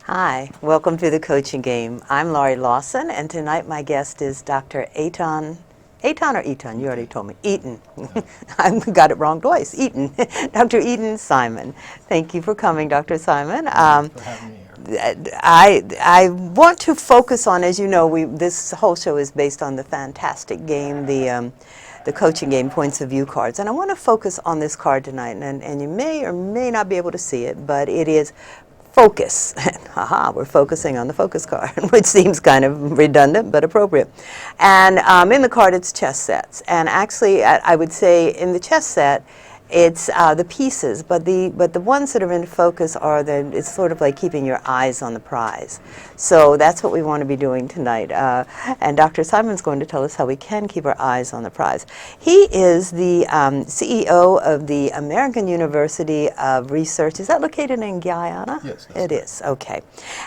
Hi, welcome to the Coaching Game. I'm Laurie Lawson, and tonight my guest is Dr. Eton. Eton or Eton? You already told me. Eton. I got it wrong twice. Eton. Dr. Eton Simon. Thank you for coming, Dr. Simon. Thank you for having me here. I want to focus on, as you know, this whole show is based on the fantastic game, the coaching game points of view cards. And I want to focus on this card tonight, and you may or may not be able to see it, but it is focus. Haha, we're focusing on the focus card, which seems kind of redundant but appropriate. And in the card, it's chess sets. And actually, I would say in the chess set, it's the pieces, but the ones that are in focus are it's sort of like keeping your eyes on the prize. So that's what we want to be doing tonight. And Dr. Simon's going to tell us how we can keep our eyes on the prize. He is the CEO of the American University of Research. Is that located in Guyana? Yes. It is, okay.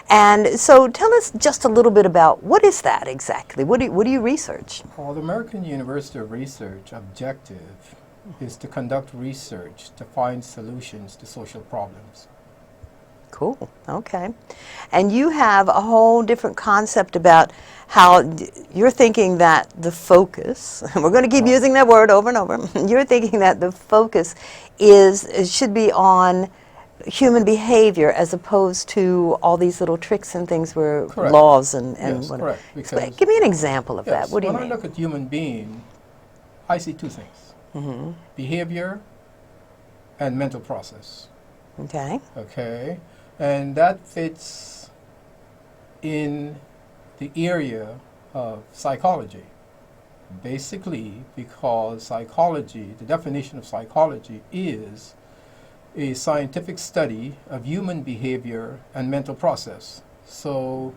And so tell us just a little bit about what is that exactly? What do you research? Well, the American University of Research objective is to conduct research to find solutions to social problems. Cool. Okay. And you have a whole different concept about how you're thinking that the focus, and we're going to keep using that word over and over, you're thinking that the focus should be on human behavior as opposed to all these little tricks and things where Correct. laws and Yes, whatever. correct. Give me an example of Yes, that. What do you when mean? I look at human being, I see two things. Mm-hmm. Behavior and mental process. Okay. Okay? And that fits in the area of psychology. Basically, because psychology, the definition of psychology is a scientific study of human behavior and mental process. So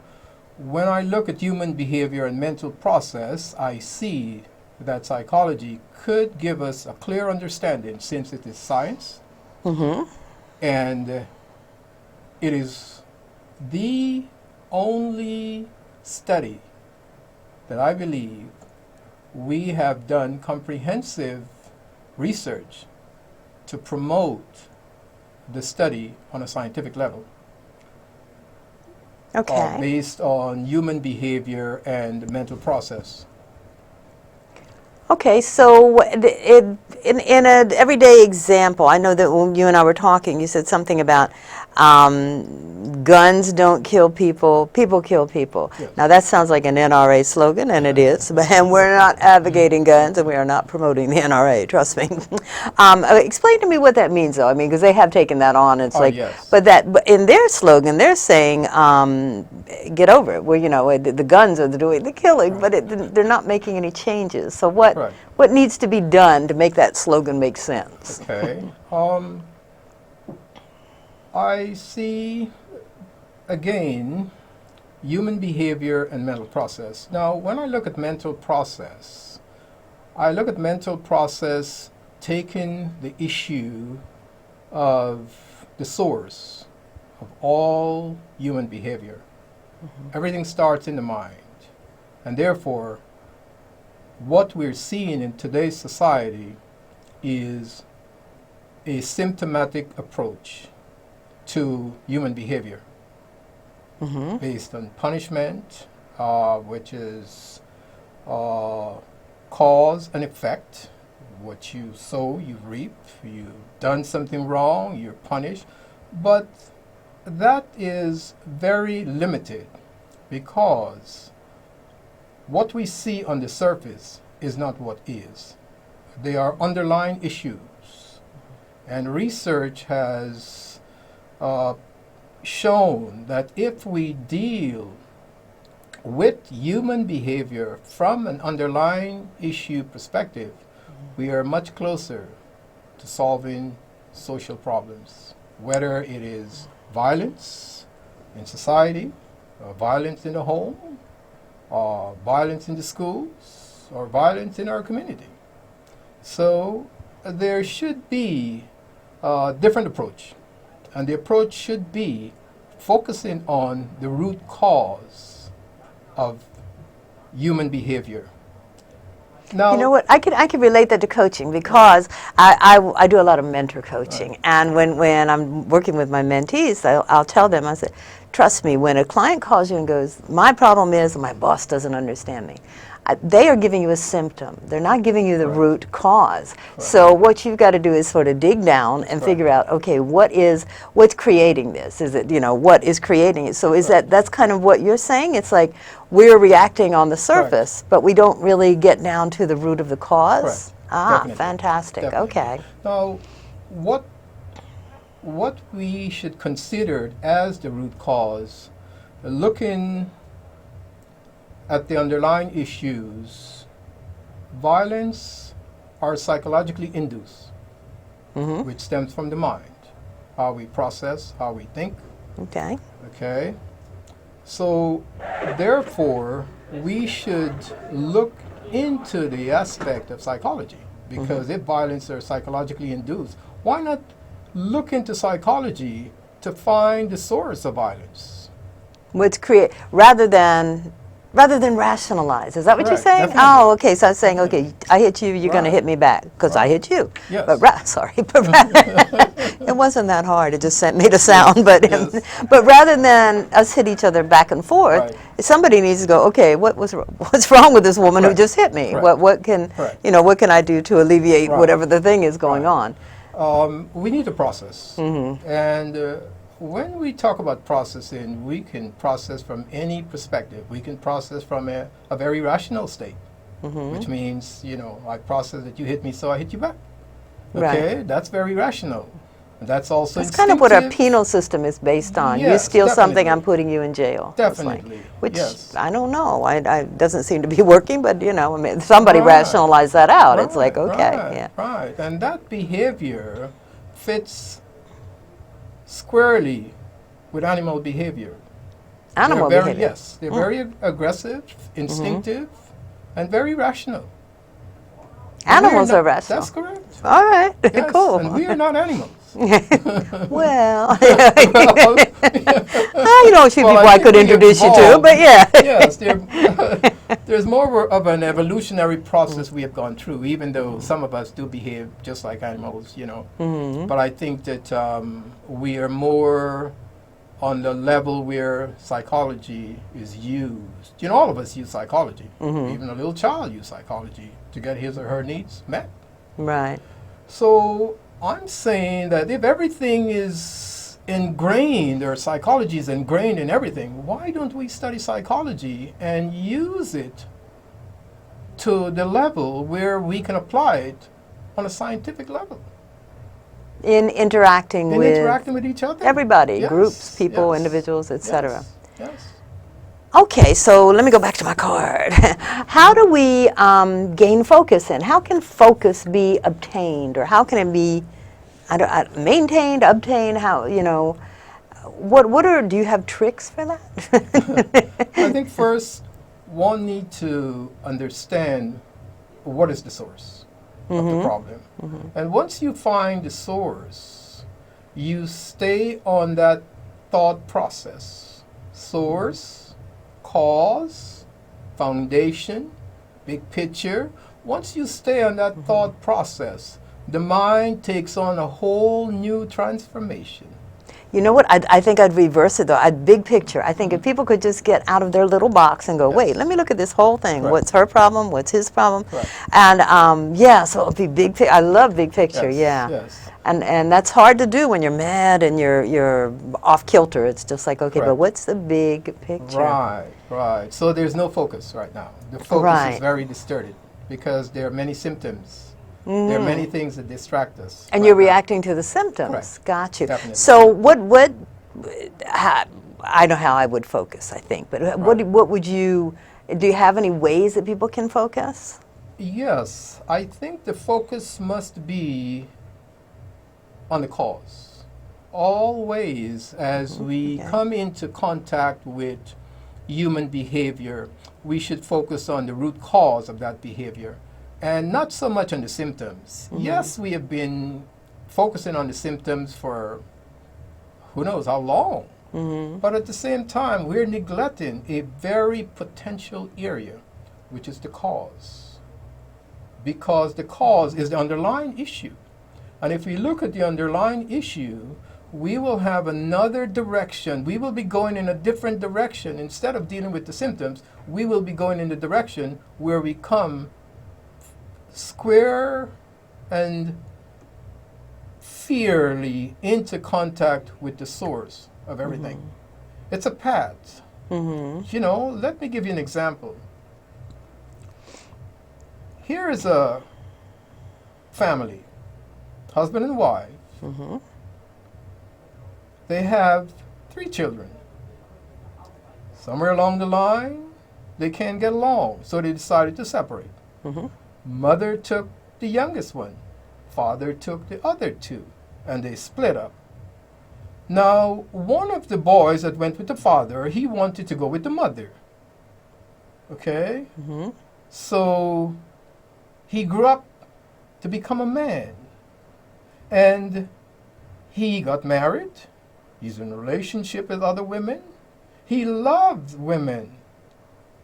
when I look at human behavior and mental process, I see that psychology could give us a clear understanding, since it is science, and it is the only study that I believe we have done comprehensive research to promote the study on a scientific level. Okay. Based on human behavior and mental process. Okay, so in an everyday example, I know that when you and I were talking, you said something about guns don't kill people, people kill people. Yes. Now that sounds like an NRA slogan, and it is, and we're not advocating guns, and we are not promoting the NRA, trust me. Explain to me what that means, though. I mean, because they have taken that on. It's Yes. but in their slogan, they're saying, get over it. Well, you know, the guns are doing the killing, but they're not making any changes. So what needs to be done to make that slogan make sense? Okay. I see, again, human behavior and mental process. Now, when I look at mental process, I look at mental process taking the issue of the source of all human behavior. Everything starts in the mind. And therefore, what we're seeing in today's society is a symptomatic approach to human behavior based on punishment, which is cause and effect. What you sow, you reap. You've done something wrong, you're punished. But that is very limited, because what we see on the surface is not what is. They are underlying issues. And research has shown that if we deal with human behavior from an underlying issue perspective, we are much closer to solving social problems, whether it is violence in society, or violence in the home, or violence in the schools, or violence in our community. So there should be a different approach. And the approach should be focusing on the root cause of human behavior. Now, you know what? I could relate that to coaching, because I do a lot of mentor coaching, and when I'm working with my mentees, I'll tell them, I say, trust me, when a client calls you and goes, my problem is my boss doesn't understand me, they are giving you a symptom. They're not giving you the Correct. root cause. Correct. So what you've got to do is sort of dig down and Correct. figure out, okay, what's creating this? Is it, what is creating it? So is that's kind of what you're saying? It's like we're reacting on the surface, but we don't really get down to the root of the cause? Correct. Ah, Definitely. fantastic. Definitely. Okay. Now, what we should consider as the root cause, looking at the underlying issues, violence are psychologically induced, which stems from the mind, how we process, how we think. Okay. Okay? So, therefore, we should look into the aspect of psychology, because if violence are psychologically induced, why not look into psychology to find the source of violence? What's rather than rationalize. Is that what you're Correct, saying? definitely. Oh, okay. So I was saying, okay, I hit you, you're going to Right. hit me back because I hit you. Yes. But sorry, but it wasn't that hard. It just made a sound. But Yes. but rather than us hit each other back and forth, Right. somebody needs to go. Okay, what's wrong with this woman who Correct. just hit me? Correct. What can Correct. what can I do to alleviate Right. whatever the thing is going Right. on? We need to process. And when we talk about processing, we can process from any perspective. We can process from a very rational state, which means, I process that you hit me, so I hit you back. Okay, Right. that's very rational. And that's also That's kind of what our instinctive. penal system is based on. You Yes, steal something, definitely. I'm putting you in jail. It's like- Definitely, which yes. I don't know. I doesn't seem to be working, but I mean, somebody Right. rationalized that out. It's like, okay, right, yeah. Right, and that behavior fits squarely with animal behavior. Animal They're very, behavior. Yes, they're very aggressive, instinctive, and very rational. Animals We are rational. That's correct. All right, Yes, cool. and we are not animals. Well, you know a few Well, people I think could we introduce you to, evolved. but yeah. Yes, there's more of an evolutionary process we have gone through, even though some of us do behave just like animals, But I think that we are more on the level where psychology is used. All of us use psychology. Even a little child uses psychology to get his or her needs met. Right. So I'm saying that if everything is ingrained, or psychology is ingrained in everything, why don't we study psychology and use it to the level where we can apply it on a scientific level? In interacting In with interacting with each other? everybody, Yes, groups, people, yes, individuals, etc. Yes. Okay, so let me go back to my card. How do we gain focus in? How can focus be obtained, or how can it be maintained, obtained? How do you have tricks for that? I think first one need to understand what is the source of the problem. And once you find the source, you stay on that thought process. Source, cause, foundation, big picture. Once you stay on that thought process, the mind takes on a whole new transformation. You know what? I think I'd reverse it, though. Big picture. I think if people could just get out of their little box and go, Yes. wait, let me look at this whole thing. Correct. What's her problem? What's his problem? Correct. And so it'll be big. I love big picture. Yes, Yeah. yes. And that's hard to do when you're mad and you're off kilter. It's just like, okay, but Correct. what's the big picture? Right. So there's no focus right now. The focus Right. is very distorted because there are many symptoms. There are many things that distract us. And right you're now. reacting to the symptoms. Correct. Got you. Definitely. So I know how I would focus, I think, but what would you, do you have any ways that people can focus? Yes, I think the focus must be on the cause. Always, as we Okay. come into contact with human behavior, we should focus on the root cause of that behavior and not so much on the symptoms. Yes, we have been focusing on the symptoms for who knows how long. But at the same time, we're neglecting a very potential area, which is the cause. Because the cause is the underlying issue. And if we look at the underlying issue, we will have another direction. We will be going in a different direction. Instead of dealing with the symptoms, we will be going in the direction where we come square and fairly into contact with the source of everything. It's a path. You know, let me give you an example. Here is a family, husband and wife. They have 3 children. Somewhere along the line, they can't get along, so they decided to separate. Mother took the youngest one. Father took the other 2, and they split up. Now, one of the boys that went with the father, he wanted to go with the mother. Okay? So he grew up to become a man. And he got married. He's in a relationship with other women. He loves women.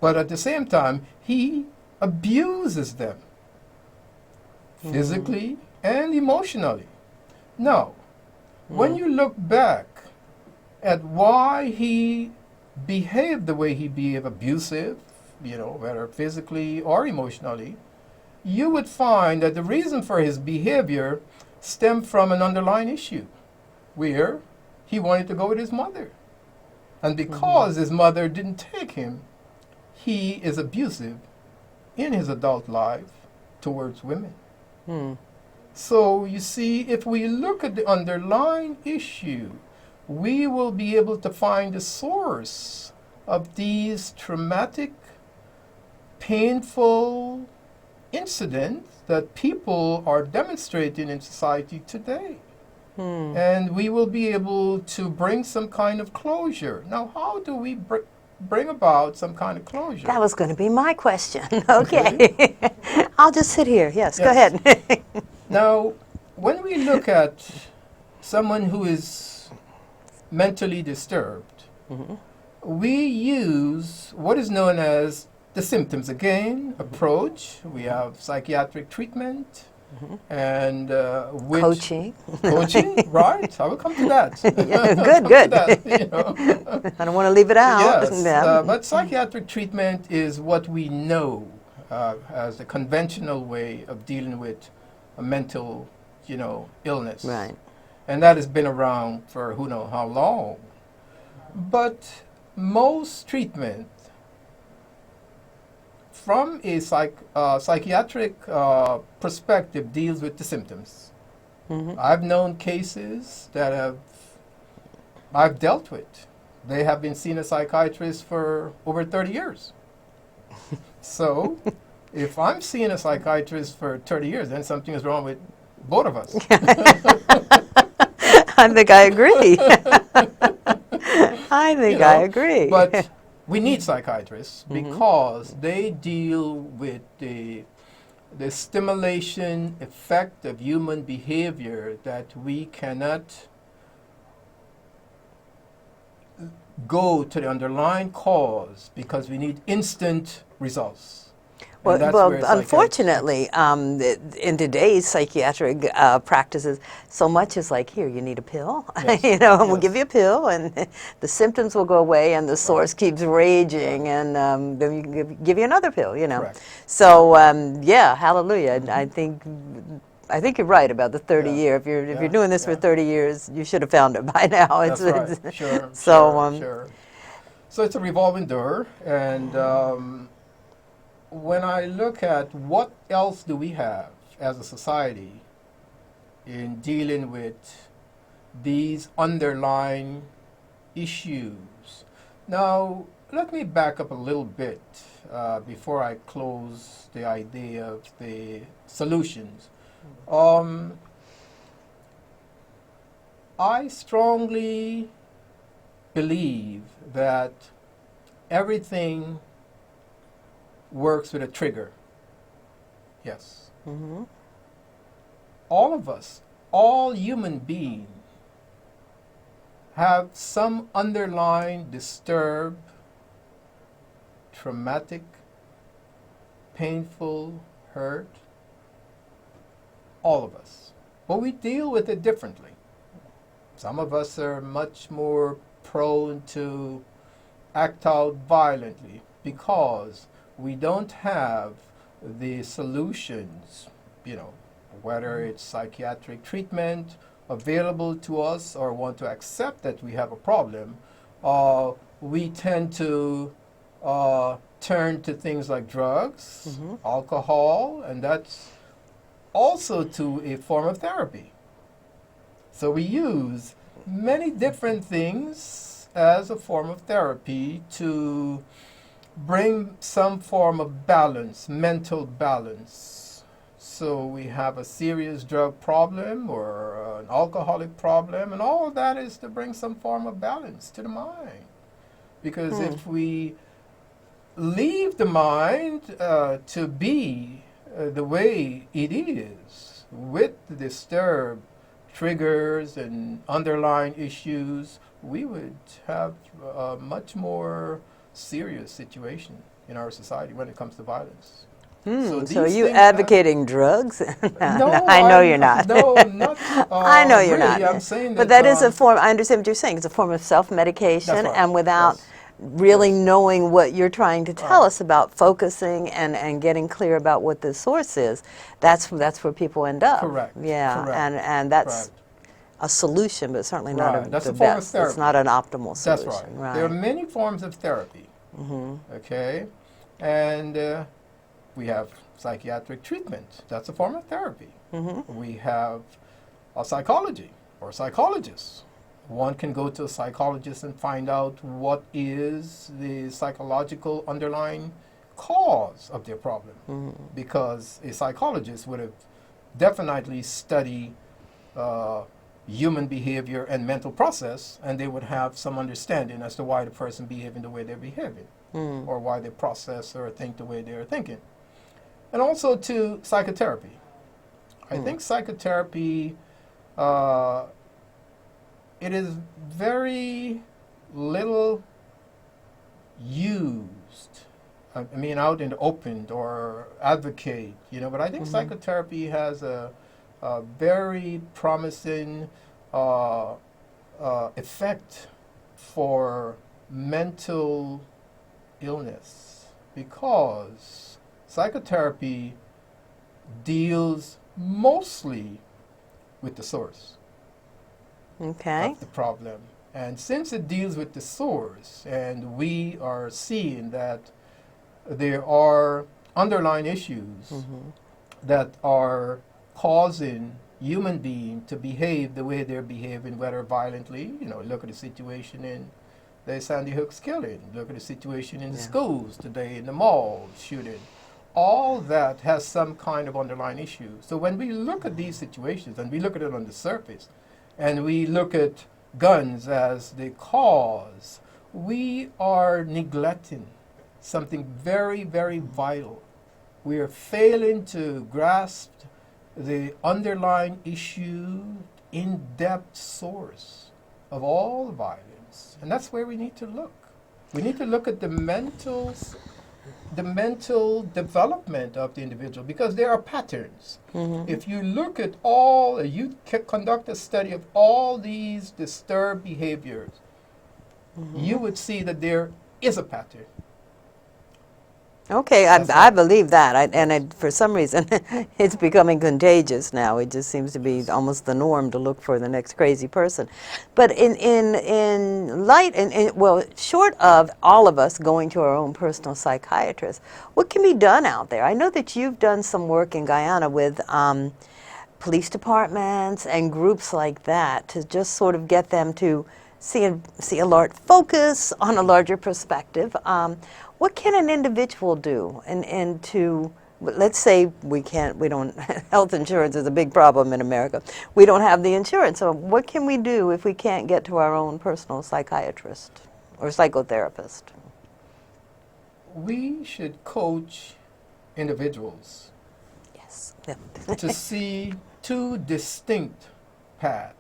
But at the same time, he abuses them. Physically and emotionally. Now, when you look back at why he behaved the way he behaved, abusive, you know, whether physically or emotionally, you would find that the reason for his behavior stemmed from an underlying issue where he wanted to go with his mother. And because his mother didn't take him, he is abusive in his adult life towards women. So you see, if we look at the underlying issue, we will be able to find the source of these traumatic, painful incidents that people are demonstrating in society today. And we will be able to bring some kind of closure. Now, how do we bring about some kind of closure? That was going to be my question. Okay. I'll just sit here. Yes, go ahead. Now, when we look at someone who is mentally disturbed, we use what is known as the symptoms again approach. We have psychiatric treatment and Coaching. Coaching, right? I will come to that. Good. That, you know. I don't want to leave it out. Yes, but psychiatric treatment is what we know as the conventional way of dealing with a mental, you know, illness. Right. And that has been around for who knows how long. But most treatment from a psychiatric perspective deals with the symptoms. I've known cases that I've dealt with. They have been seeing a psychiatrist for over 30 years. So if I'm seeing a psychiatrist for 30 years, then something is wrong with both of us. I think I agree. I think I agree. But we need psychiatrists because they deal with the stimulation effect of human behavior that we cannot go to the underlying cause because we need instant results. Well, unfortunately, in today's psychiatric practices, so much is like, here, you need a pill, you know, and we'll give you a pill, and the symptoms will go away, and the source keeps raging, and then we can give you another pill, you know. Correct. So, yeah, hallelujah. I think you're right about the 30-year. If you're doing this for 30 years, you should have found it by now. That's right. Sure. So, sure. So it's a revolving door, and when I look at what else do we have as a society in dealing with these underlying issues. Now, let me back up a little bit before I close the idea of the solutions. I strongly believe that everything works with a trigger. Yes. All of us, all human beings, have some underlying disturbed, traumatic, painful hurt. All of us. But we deal with it differently. Some of us are much more prone to act out violently because we don't have the solutions, whether it's psychiatric treatment available to us or want to accept that we have a problem. We tend to turn to things like drugs, alcohol, and that's also to a form of therapy. So we use many different things as a form of therapy to bring some form of balance, mental balance. So we have a serious drug problem or an alcoholic problem, and all of that is to bring some form of balance to the mind. Because if we leave the mind to be the way it is, with the disturbed triggers and underlying issues, we would have a much more serious situation in our society when it comes to violence. So are you advocating drugs? No, I know you're not. No, not. I know you're really, not. I'm saying but that that is a form. I understand what you're saying. It's a form of self-medication, that's right. and without Yes. really Yes. knowing what you're trying to tell us about focusing and getting clear about what the source is. That's where people end up. Correct. Yeah, Correct. and that's Right. a solution, but certainly not Right. That's the a form of best. therapy. It's not an optimal That's solution. right. There are many forms of therapy. Okay, and we have psychiatric treatment. That's a form of therapy. We have a psychology or psychologists. One can go to a psychologist and find out what is the psychological underlying cause of their problem. Because a psychologist would have definitely studied human behavior and mental process, and they would have some understanding as to why the person behaving the way they're behaving, or why they process or think the way they're thinking. And also to psychotherapy. I think psychotherapy, it is very little used. I mean, out in the open or advocate, but I think psychotherapy has a very promising effect for mental illness, because psychotherapy deals mostly with the source of the problem. And since it deals with the source, and we are seeing that there are underlying issues that are causing human beings to behave the way they're behaving, whether violently, look at the situation in the Sandy Hook's killing, look at the situation in the schools today, in the mall shooting. All that has some kind of underlying issue. So when we look at these situations, and we look at it on the surface, and we look at guns as the cause, we are neglecting something very, very vital. We are failing to grasp the underlying issue, in-depth source of all violence. And that's where we need to look. We need to look at the mental development of the individual, because there are patterns. If you look at you conduct a study of all these disturbed behaviors, you would see that there is a pattern. Okay, I believe that, for some reason, it's becoming contagious now. It just seems to be almost the norm to look for the next crazy person. But short of all of us going to our own personal psychiatrist, what can be done out there? I know that you've done some work in Guyana with police departments and groups like that to just sort of get them to see a large focus on a larger perspective. What can an individual do? And to, let's say health insurance is a big problem in America. We don't have the insurance. So what can we do if we can't get to our own personal psychiatrist or psychotherapist? We should coach individuals to see two distinct paths.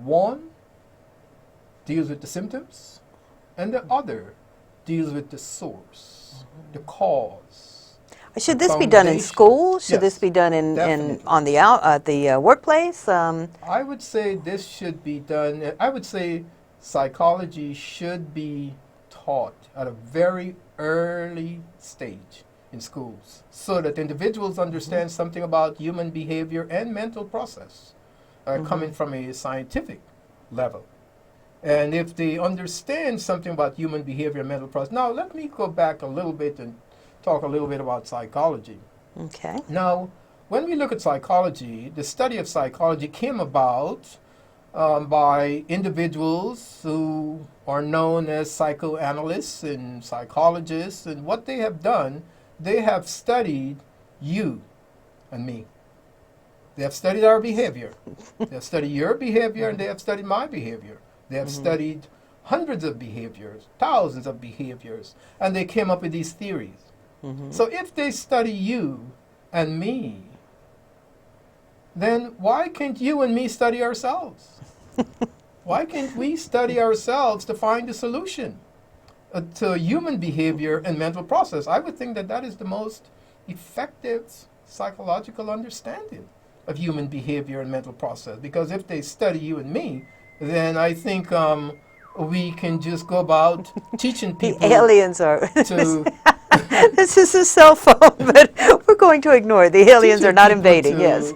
One deals with the symptoms, and the other deals with the source, the cause. Should the this be done in foundation. school? Should this Yes, be done definitely. on the out at the workplace? I would say this should be done. I would say psychology should be taught at a very early stage in schools so that individuals understand something about human behavior and mental process coming from a scientific level. And if they understand something about human behavior and mental process. Now, let me go back a little bit and talk a little bit about psychology. Okay. Now, when we look at psychology, the study of psychology came about by individuals who are known as psychoanalysts and psychologists, and what they have done, they have studied you and me. They have studied our behavior. They have studied your behavior, and they have studied my behavior. They have studied hundreds of behaviors, thousands of behaviors, and they came up with these theories. So if they study you and me, then why can't you and me study ourselves? Why can't we study ourselves to find the solution to human behavior and mental process? I would think that that is the most effective psychological understanding of human behavior and mental process. Because if they study you and me, then I think we can just go about teaching The people aliens are. to This is a cell phone, but we're going to ignore it. The aliens are teaching not people invading. Yes.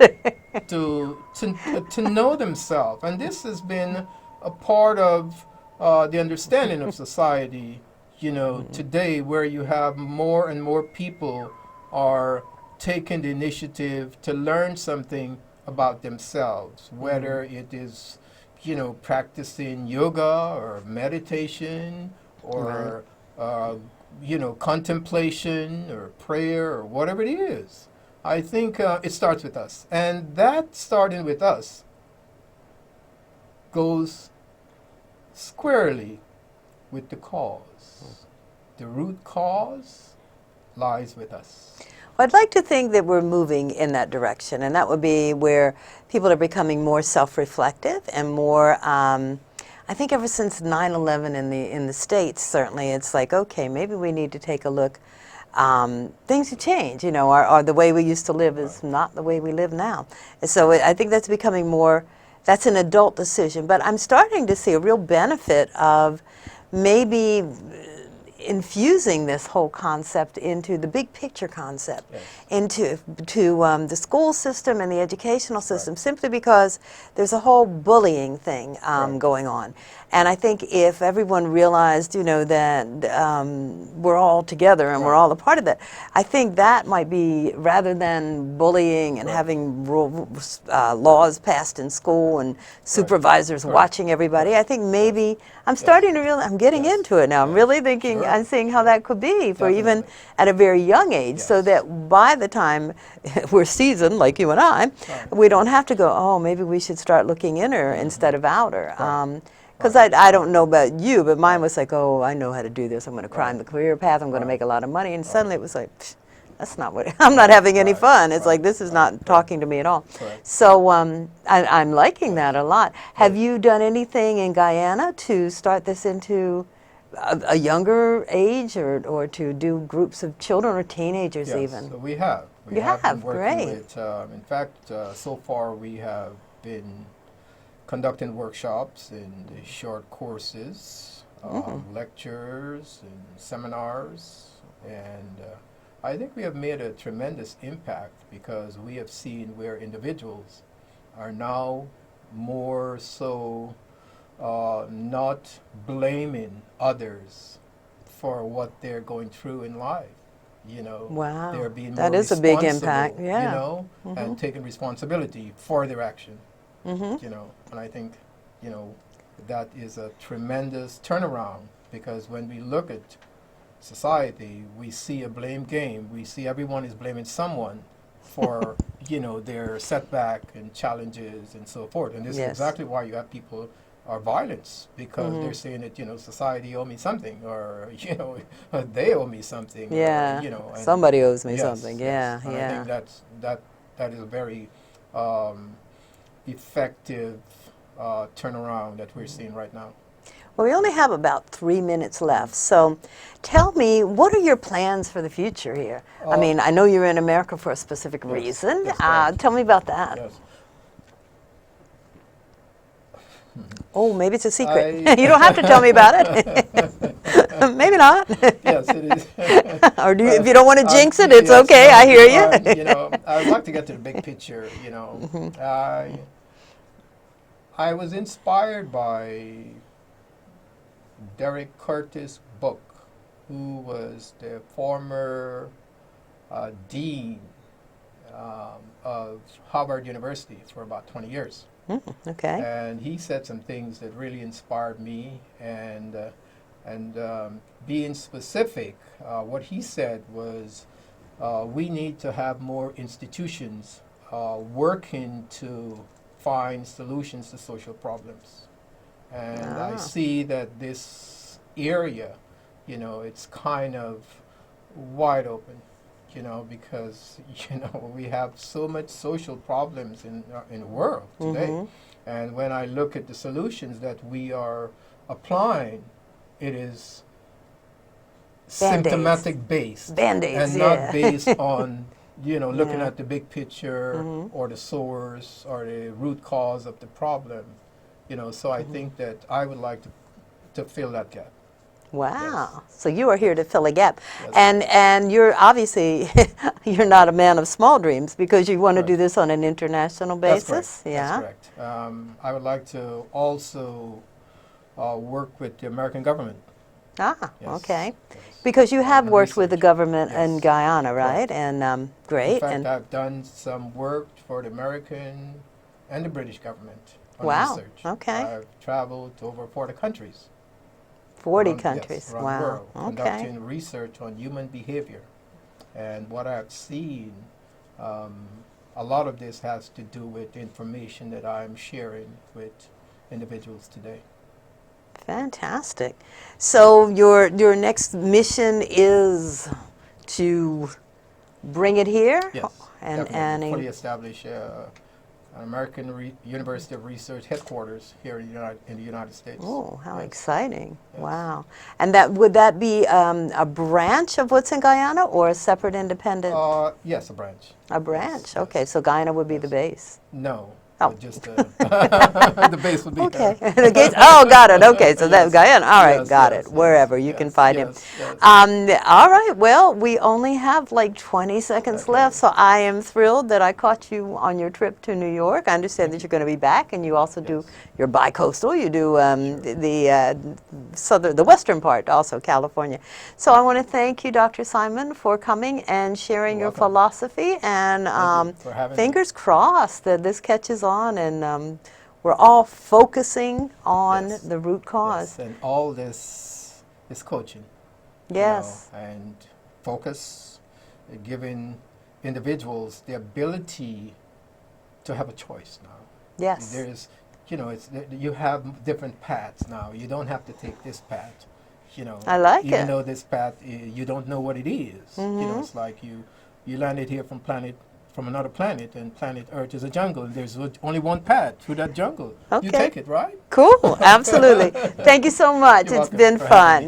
to know themselves, and this has been a part of the understanding of society. Today, where you have more and more people are taking the initiative to learn something about themselves, whether it is, practicing yoga or meditation or contemplation or prayer or whatever it is. I think it starts with us. And that starting with us goes squarely with the cause. The root cause lies with us. Well, I'd like to think that we're moving in that direction, and that would be where people are becoming more self-reflective and more. I think ever since 9/11 in the States, certainly, it's like, okay, maybe we need to take a look. Things have changed. The way we used to live is not the way we live now. And so I think that's becoming more. That's an adult decision, but I'm starting to see a real benefit of maybe infusing this whole concept into the big picture concept, Yes. into the school system and the educational system, simply because there's a whole bullying thing going on. And I think if everyone realized, that we're all together and we're all a part of that, I think that might be, rather than bullying and having laws passed in school and supervisors watching everybody, I think maybe I'm starting to realize, I'm getting into it now. I'm really thinking, I'm seeing how that could be for even at a very young age, so that by the time we're seasoned, like you and I, we don't have to go, oh, maybe we should start looking inner instead of outer. Because I don't know about you, but mine was like, oh, I know how to do this. I'm going to climb the career path. I'm going to make a lot of money. And suddenly it was like, psh, that's not what, I'm not having any fun. It's like, this is not talking to me at all. So I'm liking that a lot. Have you done anything in Guyana to start this into a younger age, or to do groups of children or teenagers even? Yes, we have. We You have have, been working great. with, in fact, so far we have been conducting workshops and short courses, lectures and seminars, and I think we have made a tremendous impact, because we have seen where individuals are now more so not blaming others for what they're going through in life. Wow, They're being that more is a big responsible, impact, and taking responsibility for their action. And I think, that is a tremendous turnaround, because when we look at society, we see a blame game. We see everyone is blaming someone for, their setback and challenges and so forth. And this is exactly why you have people are violence, because they're saying that, society owe me something, or, they owe me something. Yeah, or, and somebody owes me yes, something. yes. Yeah, And yeah. I think that is a very effective turnaround that we're seeing right now. Well, we only have about 3 minutes left. So tell me, what are your plans for the future here? I mean, I know you're in America for a specific reason. that's correct. Tell me about that. Yes. Oh, maybe it's a secret. You don't have to tell me about it. Maybe not. Yes, it is. Or if you don't want to jinx it, it's yes, okay. no, I hear you. you know, I would like to get to the big picture. You know, I was inspired by Derek Curtis' book, who was the former dean of Harvard University for about 20 years. Okay. And he said some things that really inspired me. And being specific, what he said was, we need to have more institutions working to find solutions to social problems. And I see that this area, you know, it's kind of wide open, you know, because, you know, we have so much social problems in the world today. And when I look at the solutions that we are applying, it is symptomatic based Band-Aids, and not based on, you know, looking at the big picture or the source or the root cause of the problem. You know, so I think that I would like to fill that gap. Wow. So you are here to fill a gap. Yes. And you're obviously, you're not a man of small dreams because you want to do this on an international basis. That's correct. Yeah. That's correct. I would like to also work with the American government. Ah, Yes. okay. Yes. Because you have And worked with the research. government in Yes. Guyana, right? Correct. And great. In fact, And I've done some work for the American and the British government on Wow. research. Okay. I've traveled to over 40 countries. 40 around- countries. Yes, around Wow. the world, Okay. conducting research on human behavior. And what I've seen, a lot of this has to do with information that I'm sharing with individuals today. Fantastic. So your next mission is to bring it here? Yes, And definitely. Fully establish an American University of Research headquarters here in the United States. Oh, how Yes. exciting. Yes. Wow. And would that be a branch of what's in Guyana or a separate independent? Yes, a branch. A branch. Yes, Okay, yes. so Guyana would be Yes. the base. No. Oh. Just the base would be Okay. here. The gates- oh, got it. Okay, so that's Yes. Guyana. All right, Yes, got yes, it. Wherever you yes, can find him. yes, yes. All right, well, we only have like 20 seconds Okay. left, so I am thrilled that I caught you on your trip to New York. I understand that you're going to be back, and you also do, you're bi-coastal, you do the western part, also California. So I want to thank you, Dr. Simon, for coming and sharing You're your welcome. philosophy, and Thank you for having me. fingers crossed that this catches on, and we're all focusing on Yes. the root cause. Yes, and all this is coaching. you Yes. know, and focus, giving individuals the ability to have a choice now. Yes. There's, you know, you have different paths now. You don't have to take this path. You know, I like even it. though this path, you don't know what it is. You know, it's like you landed here from another planet, and planet Earth is a jungle, and there's only one path through that jungle. Okay. You take it, right? Cool, absolutely. Thank you so much. You're It's welcome been for having fun. me.